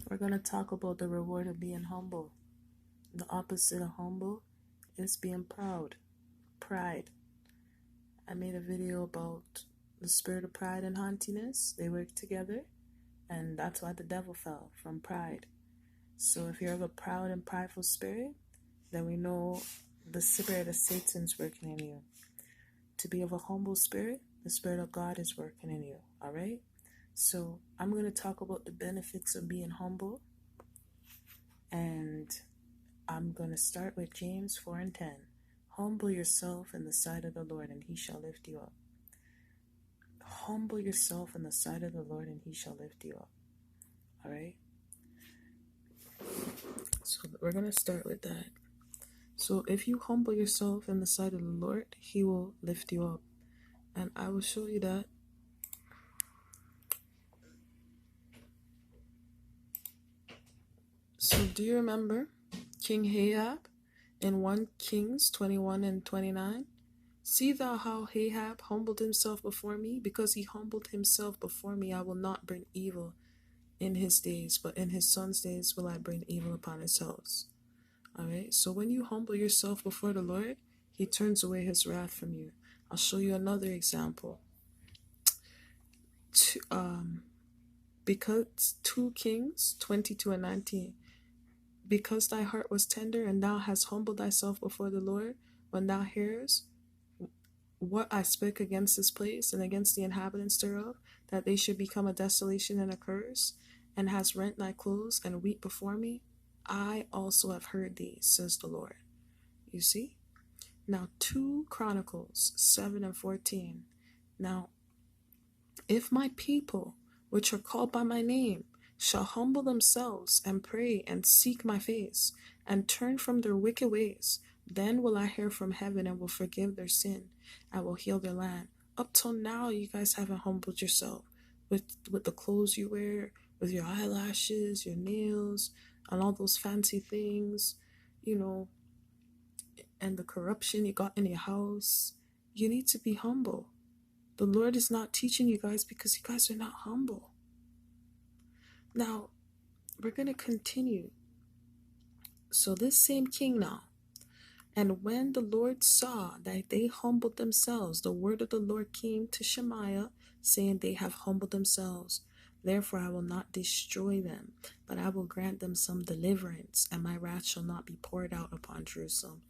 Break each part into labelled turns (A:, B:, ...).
A: We're going to talk about the reward of being humble. The opposite of humble is being proud. Pride. I made a video about the spirit of pride and haughtiness. They work together, and that's why the devil fell, from pride. So if you have a proud and prideful spirit, then we know the spirit of Satan's working in you. To be of a humble spirit, the Spirit of God is working in you. All right? So I'm going to talk about the benefits of being humble. And I'm going to start with James 4:10. Humble yourself in the sight of the Lord, and he shall lift you up. Humble yourself in the sight of the Lord, and he shall lift you up. All right? So we're going to start with that. So if you humble yourself in the sight of the Lord, he will lift you up. And I will show you that. So do you remember King Ahab in 1 Kings 21 and 29? See thou how Ahab humbled himself before me? Because he humbled himself before me, I will not bring evil in his days, but in his son's days will I bring evil upon his house. Alright, so when you humble yourself before the Lord, he turns away his wrath from you. I'll show you another example. Because 2 Kings 22 and 19. Because thy heart was tender, and thou hast humbled thyself before the Lord, when thou hearest what I spake against this place and against the inhabitants thereof, that they should become a desolation and a curse, and hast rent thy clothes and weep before me, I also have heard thee, says the Lord. You see? Now 2 Chronicles 7 and 14. Now, if my people, which are called by my name, shall humble themselves and pray and seek my face and turn from their wicked ways, then will I hear from heaven and will forgive their sin. I will heal their land. Up till now, you guys haven't humbled yourself with the clothes you wear, with your eyelashes, your nails, and all those fancy things, and the corruption you got in your house. You need to be humble. The Lord is not teaching you guys because you guys are not humble. Now, we're going to continue. So this same king now, and when the Lord saw that they humbled themselves, the word of the Lord came to Shemaiah, saying, they have humbled themselves. Therefore I will not destroy them, but I will grant them some deliverance, and my wrath shall not be poured out upon Jerusalem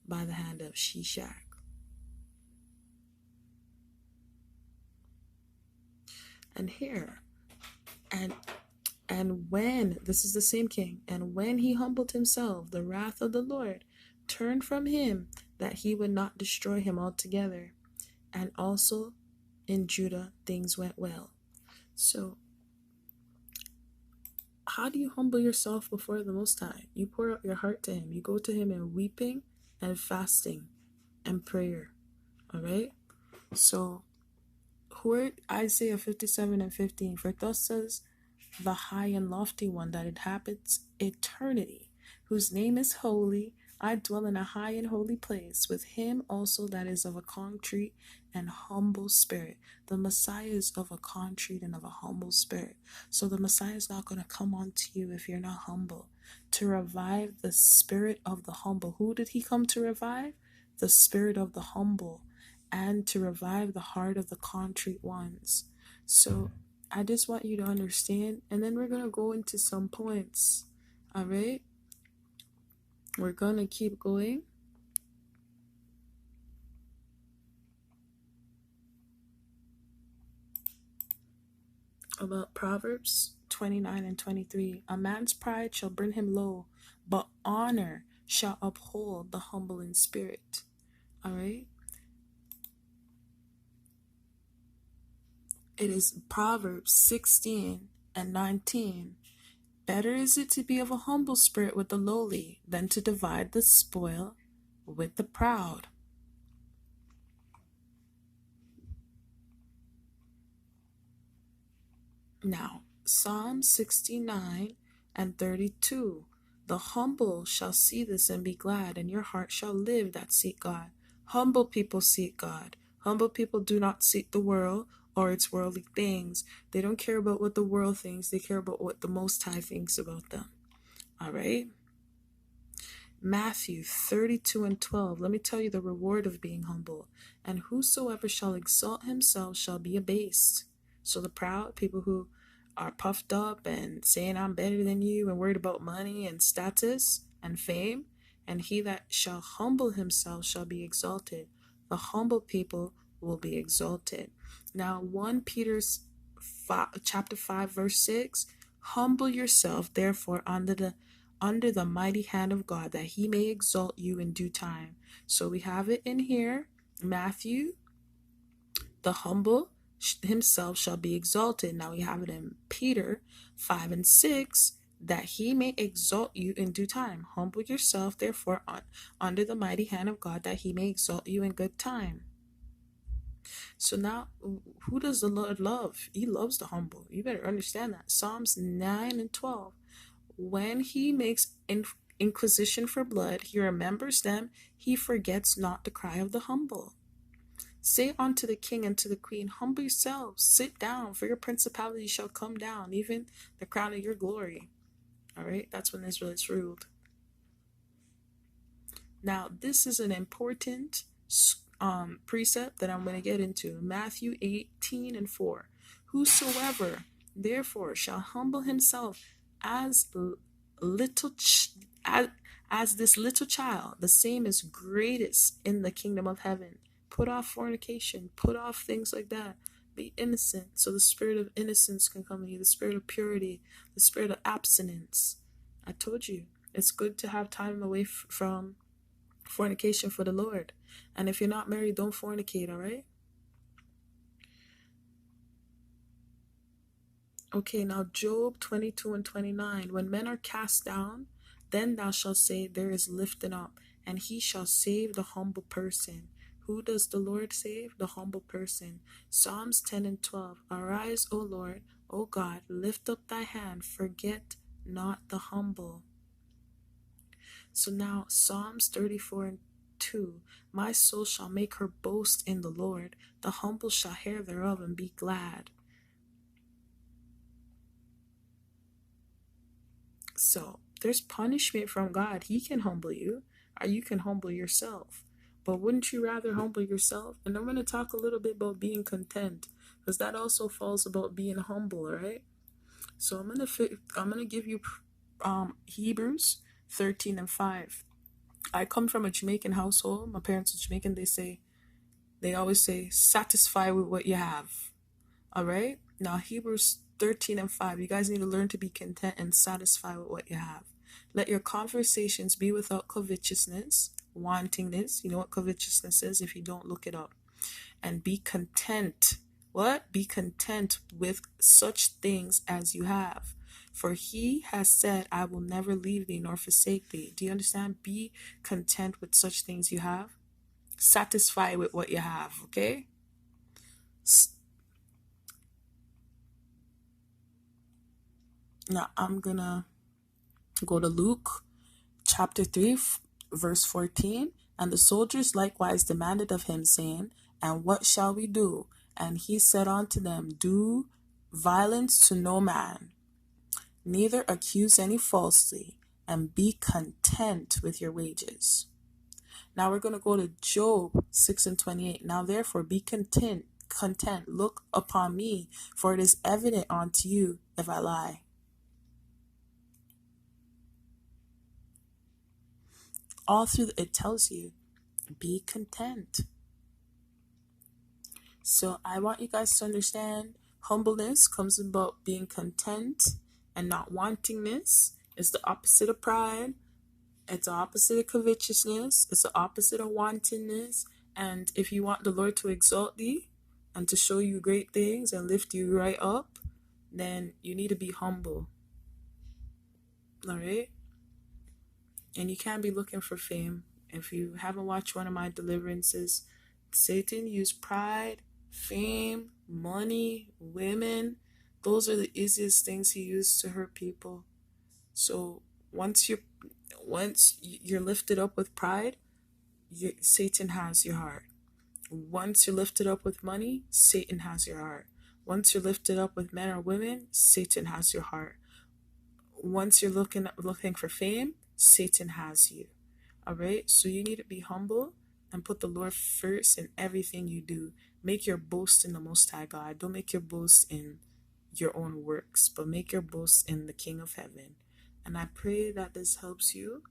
A: by the hand of Shishak. And here, and when, this is the same king, and when he humbled himself, the wrath of the Lord turned from him, that he would not destroy him altogether. And also in Judah things went well. So how do you humble yourself before the Most High? You pour out your heart to him. You go to him in weeping and fasting and prayer. All right? So Isaiah 57 and 15. For thus says the high and lofty one that inhabits eternity, whose name is holy. I dwell in a high and holy place, with him also that is of a contrite and humble spirit. The Messiah is of a contrite and of a humble spirit. So the Messiah is not going to come onto you if you're not humble. To revive the spirit of the humble. Who did he come to revive? The spirit of the humble. And to revive the heart of the contrite ones. So I just want you to understand, and then we're going to go into some points. All right? We're going to keep going. About Proverbs 29 and 23. A man's pride shall bring him low, but honor shall uphold the humble in spirit. All right? It is Proverbs 16 and 19. Better is it to be of a humble spirit with the lowly than to divide the spoil with the proud. Now, Psalm 69 and 32. The humble shall see this and be glad, and your heart shall live that seek God. Humble people seek God. Humble people do not seek the world or its worldly things. They don't care about what the world thinks. They care about what the Most High thinks about them. All right? Matthew 32:12. Let me tell you the reward of being humble. And whosoever shall exalt himself shall be abased. So the proud, people who are puffed up and saying I'm better than you and worried about money and status and fame, and he that shall humble himself shall be exalted. The humble people will be exalted. Now 1 Peter chapter 5 verse 6, humble yourself therefore under the mighty hand of God, that he may exalt you in due time. So we have it in here, Matthew, the humble himself shall be exalted. Now we have it in Peter 5:6, that he may exalt you in due time. Humble yourself, therefore, under the mighty hand of God, that he may exalt you in good time. So now, who does the Lord love? He loves the humble. You better understand that. Psalms 9:12. When he makes inquisition for blood, he remembers them. He forgets not the cry of the humble. Say unto the king and to the queen, humble yourselves, sit down, for your principality shall come down, even the crown of your glory. All right, that's when Israelites ruled. Now, this is an important precept that I'm going to get into. Matthew 18:4. Whosoever therefore shall humble himself as this little child, the same is greatest in the kingdom of heaven. Put off fornication, put off things like that. Be innocent, so the spirit of innocence can come in you, the spirit of purity, the spirit of abstinence. I told you, it's good to have time away from fornication for the Lord. And if you're not married, don't fornicate, all right? Okay, now Job 22:29. When men are cast down, then thou shalt say, there is lifted up, and he shall save the humble person. Who does the Lord save? The humble person. Psalms 10:12. Arise, O Lord, O God, lift up thy hand, forget not the humble. So now Psalms 34:2. My soul shall make her boast in the Lord. The humble shall hear thereof and be glad. So there's punishment from God. He can humble you, or you can humble yourself. But wouldn't you rather humble yourself? And I'm going to talk a little bit about being content, because that also falls about being humble, right? So I'm gonna give you Hebrews 13:5. I come from a Jamaican household. My parents are Jamaican. They always say, satisfy with what you have. All right. Now Hebrews 13:5. You guys need to learn to be content and satisfy with what you have. Let your conversations be without covetousness, wantingness. You know what covetousness is if you don't look it up. And be content. What? Be content with such things as you have. For he has said, I will never leave thee nor forsake thee. Do you understand? Be content with such things you have. Satisfy with what you have, okay? Now I'm gonna go to Luke chapter 3 verse 14. And the soldiers likewise demanded of him, saying, and what shall we do? And he said unto them, do violence to no man, neither accuse any falsely, and be content with your wages. Now we're going to go to Job 6:28. Now therefore be content, look upon me, for it is evident unto you if I lie. All through it tells you, be content. So I want you guys to understand, humbleness comes about being content and not wantingness. It's the opposite of pride. It's the opposite of covetousness. It's the opposite of wantonness. And if you want the Lord to exalt thee and to show you great things and lift you right up, then you need to be humble. All right? And you can't be looking for fame. If you haven't watched one of my deliverances, Satan used pride, fame, money, women. Those are the easiest things he used to hurt people. So once you're lifted up with pride, Satan has your heart. Once you're lifted up with money, Satan has your heart. Once you're lifted up with men or women, Satan has your heart. Once you're looking for fame, Satan has you. All right? So you need to be humble and put the Lord first in everything you do. Make your boast in the Most High God. Don't make your boast in your own works, but make your boast in the King of Heaven. And I pray that this helps you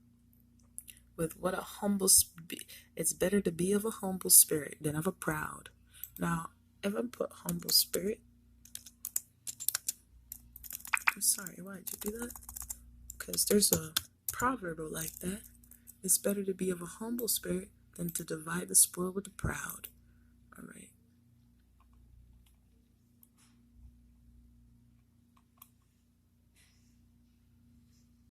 A: with what a humble spirit. It's better to be of a humble spirit than of a proud. Now, if I put humble spirit, I'm sorry, why did you do that? Because there's a proverb like that. It's better to be of a humble spirit than to divide the spoil with the proud. All right.